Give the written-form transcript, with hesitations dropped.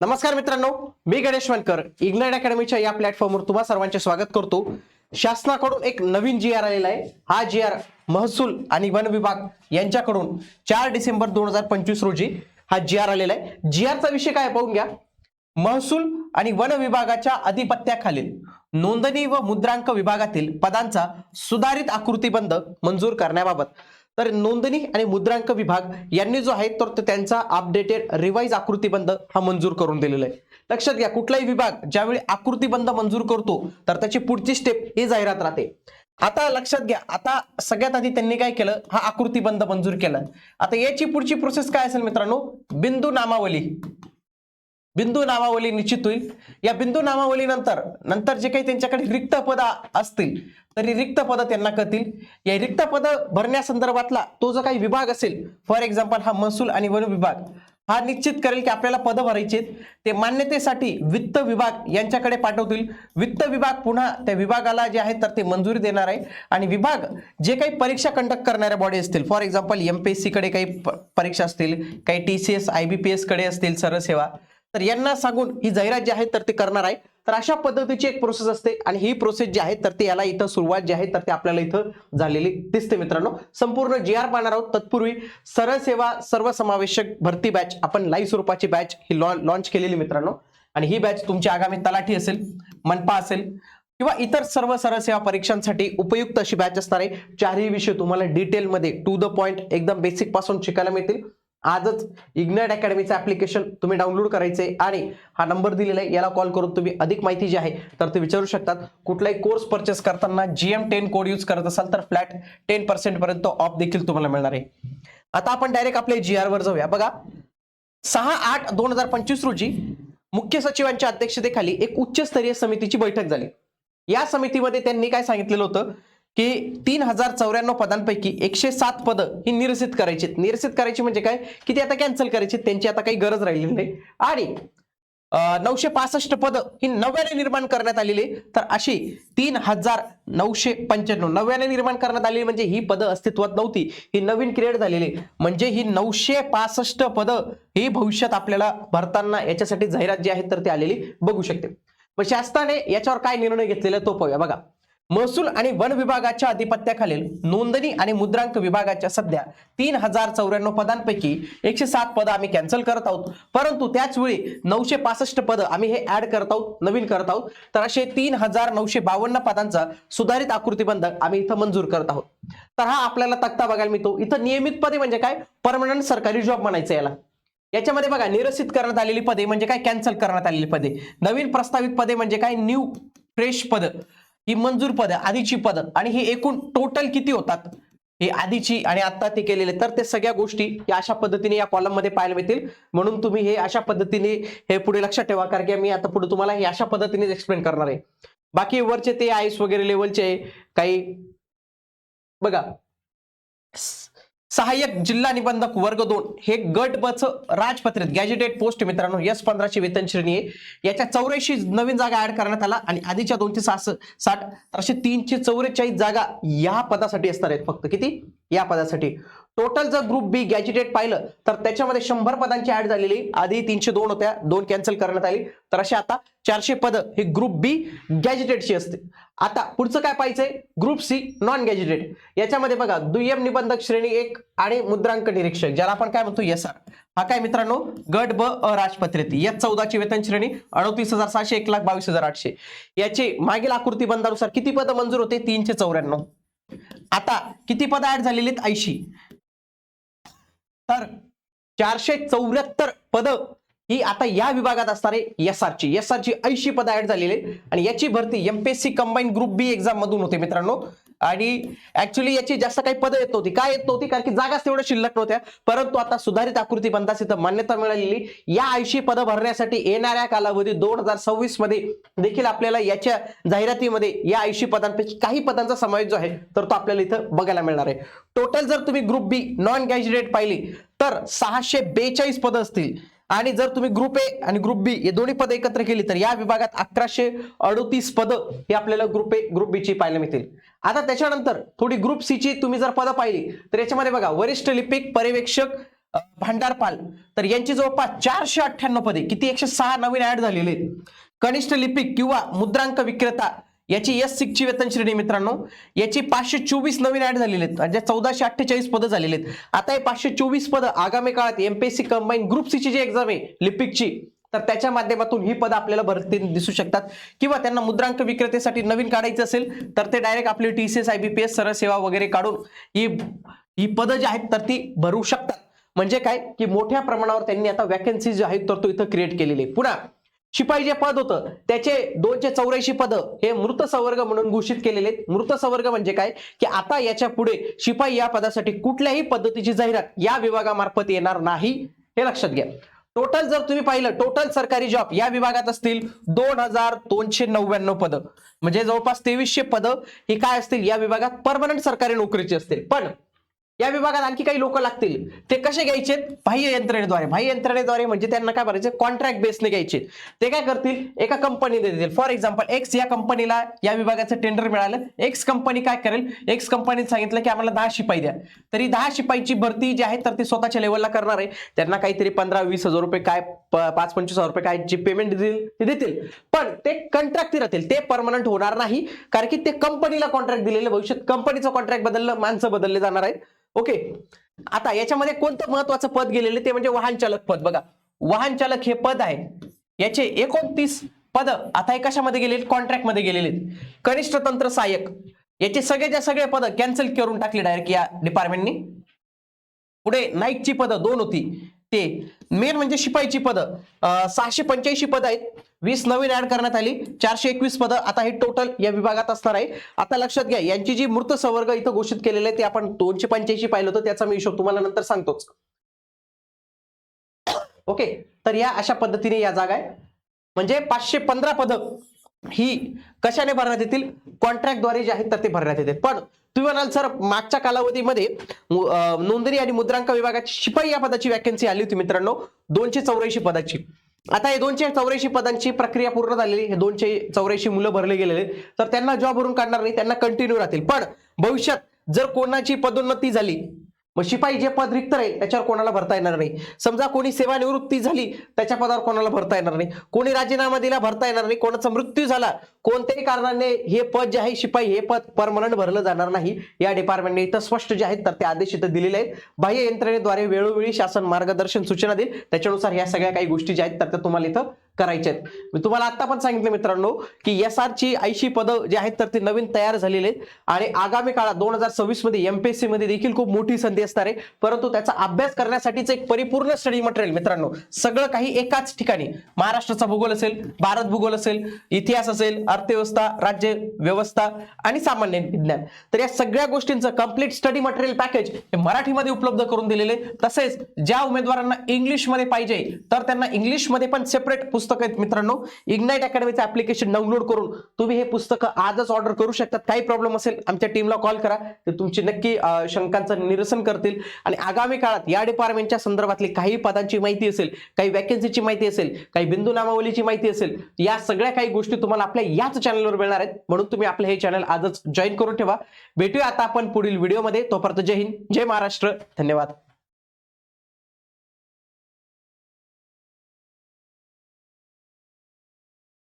नमस्कार मित्रांनो, मी गणेश वनकर इग्नाइट अकॅडमीच्या या प्लॅटफॉर्मवर तुम्हा सर्वांचे स्वागत करतो। शासनाकडून एक नवीन जी.आर. आलेला आहे। हा जी.आर. महसूल आणि वन विभाग यांच्याकडून 4 डिसेंबर 2025 रोजी हा जी.आर. आलेला आहे। जी.आर.चा विषय काय पाहून घ्या। महसूल आणि वन विभागाच्या अधिपत्याखालील नोंदणी व मुद्रांक विभागातील पदांचा सुधारित आकृतीबंध मंजूर करण्याबाबत तर नोंदणी आणि मुद्रांक विभाग यांनी जो आहे तर त्यांचा अपडेटेड रिवाइज आकृतीबंध हा मंजूर करून दिलेला आहे। लक्षात घ्या, कुठलाही विभाग ज्यावेळी आकृतीबंध मंजूर करतो तर त्याची पुढची स्टेप ही जाहिरात राहते। आता लक्षात घ्या, आता सगळ्यात आधी त्यांनी काय केलं, हा आकृतीबंध मंजूर केला। आता याची पुढची प्रोसेस काय असेल मित्रांनो, बिंदू नामावली निश्चित होईल। या बिंदू नामावलीनंतर जे काही त्यांच्याकडे रिक्त पद असतील तरी रिक्त पद त्यांना कळतील। या रिक्त पद भरण्यासंदर्भातला तो जो काही विभाग असेल, फॉर एक्झाम्पल हा महसूल आणि वन विभाग हा निश्चित करेल की आपल्याला पद भरायचे, ते मान्यतेसाठी वित्त विभाग यांच्याकडे पाठवतील। वित्त विभाग पुन्हा त्या विभागाला जे आहे तर ते मंजुरी देणार आहे आणि विभाग जे काही परीक्षा कंडक्ट करणाऱ्या बॉडी असतील, फॉर एक्झाम्पल एमपीएससी कडे काही परीक्षा असतील, काही टीसीएस आयबीपीएस कडे असतील सरळ सेवा, तर यांना सांगून ही जाहिरात जी आहे तर ते करणार आहे। तर अशा पद्धतीची एक प्रोसेस असते आणि ही प्रोसेस जी आहे तर ती याला इथं सुरुवात जी आहे तर ते आपल्याला इथं झालेली दिसते। मित्रांनो, संपूर्ण जी.आर. पाहणार आहोत। तत्पूर्वी सरळ सेवा सर्वसमावेशक भरती बॅच आपण लाईव्ह स्वरूपाची बॅच ही लॉन्च केलेली मित्रांनो, आणि ही बॅच तुमची आगामी तलाठी असेल, मनपा असेल किंवा इतर सर्व सरळ सेवा परीक्षांसाठी उपयुक्त अशी बॅच असणार आहे। चारही विषय तुम्हाला डिटेलमध्ये टू द पॉइंट एकदम बेसिक पासून शिकायला मिळतील। आजच इग्नाइट अकॅडमीचं ऍप्लिकेशन तुम्ही डाउनलोड करायचे आणि हा नंबर दिलेला आहे याला कॉल करून तुम्ही अधिक माहिती जी आहे तर ते विचारू शकतात। कुठलाही कोर्स परचेस करताना GM10 कोड यूज करत असाल तर फ्लॅट 10% पर्यंत ऑफ देखील तुम्हाला मिळणार आहे। आता आपण डायरेक्ट आपल्या जी.आर. वर जाऊया। बघा, 6/8/2025 रोजी मुख्य सचिवांच्या अध्यक्षतेखाली एक उच्चस्तरीय समितीची बैठक झाली। या समितीमध्ये त्यांनी काय सांगितलेलं होतं की 3094 पदांपैकी 107 पद ही निरसित करायची म्हणजे काय की ती आता कॅन्सल करायची, त्यांची आता काही गरज राहिलेली नाही। आणि 965 पद ही नव्याने निर्माण करण्यात आलेली, तर अशी 3995 नव्याने निर्माण करण्यात आलेली म्हणजे ही पद अस्तित्वात नव्हती, ही नवीन क्रिएट झालेली, म्हणजे ही 965 पद ही भविष्यात आपल्याला भरताना याच्यासाठी जाहिरात जी आहे तर ती आलेली बघू शकते। मग शासनाने याच्यावर काय निर्णय घेतलेला तो पाहूया। बघा, महसूल आणि वन विभागाच्या अधिपत्याखालील नोंदणी आणि मुद्रांक विभागाच्या सध्या 3094 पदांपैकी 107 पद आम्ही कॅन्सल करत आहोत, परंतु त्याच वेळी 965 पद आम्ही हे ऍड करत आहोत, नवीन करत आहोत। तर असे 3952 पदांचा सुधारित आकृतीबंध आम्ही इथं मंजूर करत आहोत। तर हा आपल्याला तक्ता बघायला मिळतो। इथं नियमित पदे म्हणजे काय, परमनंट सरकारी जॉब म्हणायचं याला। याच्यामध्ये बघा, निरसित करण्यात आलेली पदे म्हणजे काय, कॅन्सल करण्यात आलेली पदे। नवीन प्रस्तावित पदे म्हणजे काय, न्यू फ्रेश पद, ही मंजूर पद, आधीची पद, आणि हे एकूण टोटल किती होतात हे आधीची आणि आता ते केलेले, तर ते सगळ्या गोष्टी या अशा पद्धतीने या कॉलम मध्ये पाहायला मिळतील। म्हणून तुम्ही हे अशा पद्धतीने हे पुढे लक्षात ठेवा, कारण की मी आता पुढे तुम्हाला हे अशा पद्धतीने एक्सप्लेन करणार आहे। बाकी वरचे ते आयस वगैरे लेवलचे काही बघा, सहाय्यक जिल्हा निबंधक वर्ग 2 हे गट ब च राजपत्रित गॅजेटेड पोस्ट मित्रांनो S15 ची वेतन श्रेणी आहे। याच्या 84 नवीन जागा ऍड करण्यात आला आणि आधीच्या 260 असे 344 जागा या पदासाठी असणार आहेत। फक्त किती या पदासाठी। टोटल जर ग्रुप बी गॅजेटेड पाहिलं तर त्याच्यामध्ये 100 पदांची ऍड झालेली, आधी 302 होत्या, 2 कॅन्सल करण्यात आली, तर असे आता 400 पद हे ग्रुप बी गॅजेटेडची असते। आता पुढचं काय पाहिजे, ग्रुप सी नॉन गॅजेटेड। याच्यामध्ये बघा, दुय्यम निबंधक श्रेणी 1 आणि मुद्रांक निरीक्षक ज्याला आपण काय म्हणतो SR, हा काय मित्रांनो गट ब अराजपत्रित। S14 ची वेतन श्रेणी 38,700 1,22,800। याचे मागील आकृतीबंधानुसार किती पद मंजूर होते, 394। आता किती पद ऍड झालेली आहेत, 80, तर 474 पद ही आता या विभागात असणार आहे SR ची 80 पद ऍड झालेली आणि याची भरती एमपीएससी कंबाईन ग्रुप बी एक्झाम मधून होते मित्रांनो। आणि ऍक्च्युअली याची जास्त काही पद येत नव्हती, काय येत नव्हती, कारण की जागाच तेवढ्या शिल्लक नव्हत्या। परंतु आता सुधारित आकृतीबंधास इथं मान्यता मिळालेली, या 80 पद भरण्यासाठी येणाऱ्या कालावधी 2026 मध्ये देखील आपल्याला याच्या जाहिरातीमध्ये या 80 पदांपैकी काही पदांचा समावेश जो आहे तर तो आपल्याला इथं बघायला मिळणार आहे। टोटल जर तुम्ही ग्रुप बी नॉन गॅजेटेड पाहिली तर 642 पद असतील, आणि जर तुम्ही ग्रुप ए आणि ग्रुप बी हे दोन्ही पद एकत्र केली तर या विभागात 1138 पद हे आपल्याला ग्रुप ए ग्रुप बी ची पाहायला मिळतील। आता त्याच्यानंतर थोडी ग्रुप सी ची तुम्ही जर पद पाहिली तर याच्यामध्ये बघा, वरिष्ठ लिपिक पर्यवेक्षक भांडारपाल, तर यांची जवळपास 498 पदे, किती 106 नवीन ऍड झालेले आहेत. कनिष्ठ लिपिक किंवा मुद्रांक विक्रेता याची S6 ची वेतन श्रेणी मित्रांनो, याची 524 नवीन ऍड झालेले आहेत, म्हणजे 1448 पदं झालेले आहेत. आता हे 524 पदं आगामी काळात एमपीएससी कंबाईन ग्रुप सी ची जी एक्झाम आहे लिपिकची, तर त्याच्या माध्यमातून ही पदं आपल्याला भरती दिसू शकतात. किंवा त्यांना मुद्रांक विक्रेतेसाठी नवीन काढायचं असेल तर ते डायरेक्ट आपली TCS IBPS सरळ सेवा वगैरे काढून ही पदं जी आहेत तर ती भरू शकतात. म्हणजे काय की मोठ्या प्रमाणावर त्यांनी आता वॅकन्सी जी आहेत तर तो इथं क्रिएट केलेली आहे. पुन्हा शिपाई जे पद होतं त्याचे 284 पदं हे मृत संवर्ग म्हणून घोषित केलेले आहेत. मृत संवर्ग म्हणजे काय की आता याच्या पुढे शिपाई या पदासाठी कुठल्याही पद्धतीची जाहिरात या विभागामार्फत येणार नाही, हे लक्षात घ्या. टोटल जर तुम्ही पाहिलं, टोटल सरकारी जॉब या विभागात असतील 2299 पदं, म्हणजे जवळपास 2300 पदं ही काय असतील या विभागात परमनंट सरकारी नोकरीची असतील. पण या विभागात आणखी काही लोक लागतील, ते कसे घ्यायचे? बाह्य यंत्रणेद्वारे. बाह्य यंत्रणेद्वारे म्हणजे त्यांना काय करायचे? कॉन्ट्रॅक्ट बेसने घ्यायचे. ते काय करतील? एका कंपनीने देतील. फॉर एक्झाम्पल एक्स या कंपनीला या विभागाचं टेंडर मिळालं, एक्स कंपनी काय करेल? एक्स कंपनीने सांगितलं की आम्हाला 10 शिपाई द्या, तरी 10 शिपाईची भरती जी आहे तर ती स्वतःच्या लेवलला करणार आहे. त्यांना काहीतरी 15-20 हजार रुपये काय 5-25 हजार रुपये काय जी पेमेंट देतील ते देतील, पण ते कॉन्ट्रॅक्ट राहतील, ते परमनंट होणार नाही. कारण की ते कंपनीला कॉन्ट्रॅक्ट दिलेलं, भविष्यात कंपनीचं कॉन्ट्रॅक्ट बदललं, माणसं बदलले जाणार आहेत. ओके. आता याच्यामध्ये कोणतं महत्वाचं पद गेलेले ते म्हणजे वाहन चालक पद. बघा, वाहन चालक हे पद आहे, याचे 29 पद आता हे कशामध्ये गेलेले? कॉन्ट्रॅक्ट मध्ये गेलेले. कनिष्ठ तंत्र सहाय्यक याचे सगळे पद कॅन्सल करून टाकले डायरेक्ट या डिपार्टमेंटनी. पुढे नाईकची पदं 2 होती, ते मेन म्हणजे शिपाईची पदं 685 पदं आहेत, 20 नवीन ऍड करण्यात आली, 421 पदं आता हे टोटल या विभागात असणार आहे. आता लक्षात घ्या, यांची जी मृत संवर्ग इथं घोषित केलेले आहे ते आपण 285 पाहिलं होतं, त्याचा मी हिशोब तुम्हाला नंतर सांगतोच. ओके, तर या अशा पद्धतीने या जागा आहे, म्हणजे 515 पदं ही कशाने भरण्यात येतील? कॉन्ट्रॅक्टद्वारे जे आहेत तर ते भरण्यात येतील. पण तुम्ही म्हणाल सर मागच्या कालावधीमध्ये नोंदणी आणि मुद्रांक विभागाची शिपाई या पदाची वॅकन्सी आली होती मित्रांनो, 284 पदाची. आता हे 284 पदांची प्रक्रिया पूर्ण झालेली, हे 284 मुलं भरले गेलेले, तर त्यांना जॉब भरून काढणार नाही, त्यांना कंटिन्यू राहतील. पण भविष्यात जर कोणाची पदोन्नती झाली, मग शिपाई जे पद रिक्त राहील त्याच्यावर कोणाला भरता येणार नाही. समजा कोणी सेवानिवृत्ती झाली त्याच्या पदावर कोणाला भरता येणार नाही, कोणी राजीनामा दिला भरता येणार नाही, कोणाचा मृत्यू झाला कोणत्याही कारणाने हे पद जे आहे शिपाई हे पद परमनंट भरलं जाणार नाही. या डिपार्टमेंटने इथं स्पष्ट जे आहेत तर ते आदेश इथं दिलेले आहेत. बाह्य यंत्रणेद्वारे वेळोवेळी शासन मार्गदर्शन सूचना देईल, त्याच्यानुसार ह्या सगळ्या काही गोष्टी ज्या आहेत तर त्या तुम्हाला इथं करायच्या आहेत. मी तुम्हाला आता पण सांगितलं मित्रांनो की SR ची 80 पदं जे आहेत तर ती नवीन तयार झालेली आहेत आणि आगामी काळात 2026 मध्ये एमपीएससी मध्ये देखील खूप मोठी संधी असणार आहे. परंतु त्याचा अभ्यास करण्यासाठीच एक परिपूर्ण स्टडी मटेरियल मित्रांनो, सगळं काही एकाच ठिकाणी, महाराष्ट्राचा भूगोल असेल, भारत भूगोल असेल, इतिहास असेल, अर्थव्यवस्था, राज्य व्यवस्था आणि सामान्य विज्ञान, तर या सगळ्या गोष्टींचं कंप्लीट स्टडी मटेरियल पॅकेज हे मराठीमध्ये उपलब्ध करून दिलेले. तसेच ज्या उमेदवारांना इंग्लिशमध्ये पाहिजे तर त्यांना इंग्लिशमध्ये पण सेपरेट पुस्तक आहेत मित्रांनो. इग्नाइट अकॅडमीचं ऍप्लिकेशन डाउनलोड करून तुम्ही हे पुस्तकं आजच ऑर्डर करू शकतात. काही प्रॉब्लेम असेल आमच्या टीमला कॉल करा, ते तुमची नक्की शंकांचं निरसन करतील. आणि आगामी काळात या डिपार्टमेंटच्या संदर्भातली काही पदांची माहिती असेल, काही वॅकन्सीची माहिती असेल, काही बिंदू नामावलीची माहिती असेल, या सगळ्या काही गोष्टी तुम्हाला आपल्या याच चॅनलवर मिळणार आहेत. म्हणून तुम्ही आपलं हे चॅनल आजच जॉईन करून ठेवा. भेटूया आता आपण पुढील व्हिडिओमध्ये. तोपर्यंत जय हिंद, जय महाराष्ट्र, धन्यवाद.